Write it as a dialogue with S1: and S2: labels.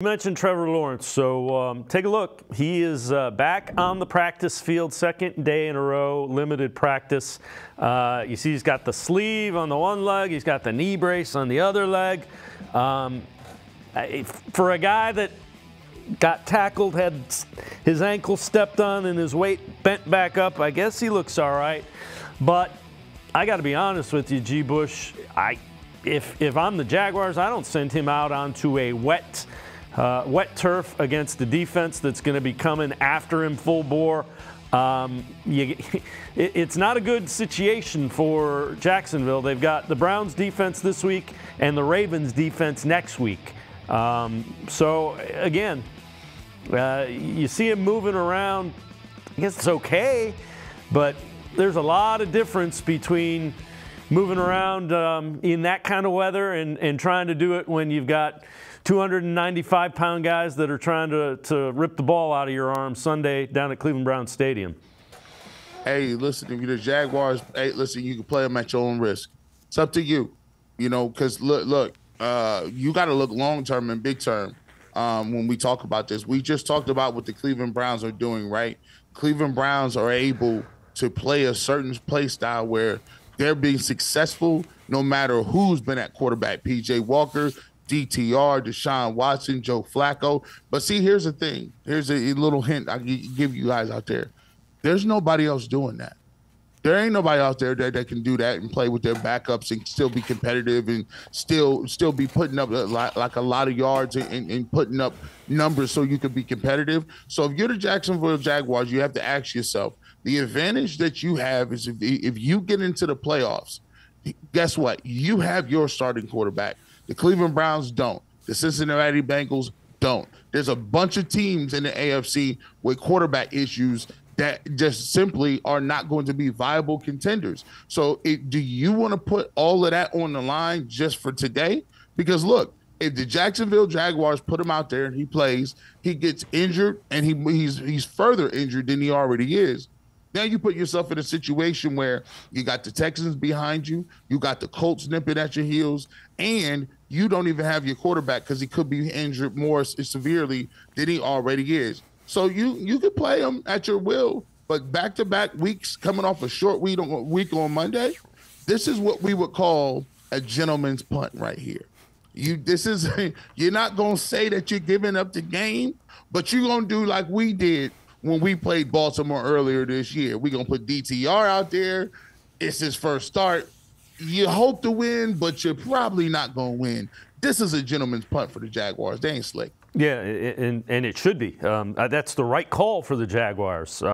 S1: You mentioned Trevor Lawrence, so take a look. He is back on the practice field, second day in a row, limited practice. You see he's got the sleeve on the one leg, he's got the knee brace on the other leg. For a guy that got tackled, had his ankle stepped on and his weight bent back up, I guess he looks all right. But I got to be honest with you, G. Bush, if I'm the Jaguars, I don't send him out onto a wet turf against the defense that's going to be coming after him full bore. It's not a good situation for Jacksonville. They've got the Browns defense this week and the Ravens defense next week. So, again, you see him moving around. I guess it's okay, but there's a lot of difference between moving around in that kind of weather and trying to do it when you've got 295-pound guys that are trying to rip the ball out of your arm Sunday down at Cleveland Browns Stadium.
S2: Hey, listen, if you're the Jaguars, hey, listen, you can play them at your own risk. It's up to you, because look, you got to look long-term and big-term when we talk about this. We just talked about what the Cleveland Browns are doing, right? Cleveland Browns are able to play a certain play style where they're being successful no matter who's been at quarterback. P.J. Walker, DTR, Deshaun Watson, Joe Flacco. But see, here's the thing. Here's a little hint I give you guys out there. There's nobody else doing that. There ain't nobody out there that can do that and play with their backups and still be competitive and still be putting up a lot of yards and putting up numbers so you can be competitive. So if you're the Jacksonville Jaguars, you have to ask yourself, the advantage that you have is if you get into the playoffs, guess what? You have your starting quarterback. The Cleveland Browns don't. The Cincinnati Bengals don't. There's a bunch of teams in the AFC with quarterback issues that just simply are not going to be viable contenders. So do you want to put all of that on the line just for today? Because look, if the Jacksonville Jaguars put him out there and he plays, he gets injured and he's further injured than he already is. Now you put yourself in a situation where you got the Texans behind you, you got the Colts nipping at your heels, and you don't even have your quarterback because he could be injured more severely than he already is. So you could play him at your will, but back-to-back weeks coming off a short week on Monday, this is what we would call a gentleman's punt right here. You're not going to say that you're giving up the game, but you're going to do like we did when we played Baltimore earlier this year. We're going to put DTR out there. It's his first start. You hope to win, but you're probably not going to win. This is a gentleman's punt for the Jaguars. They ain't slick.
S1: Yeah, and it should be. That's the right call for the Jaguars.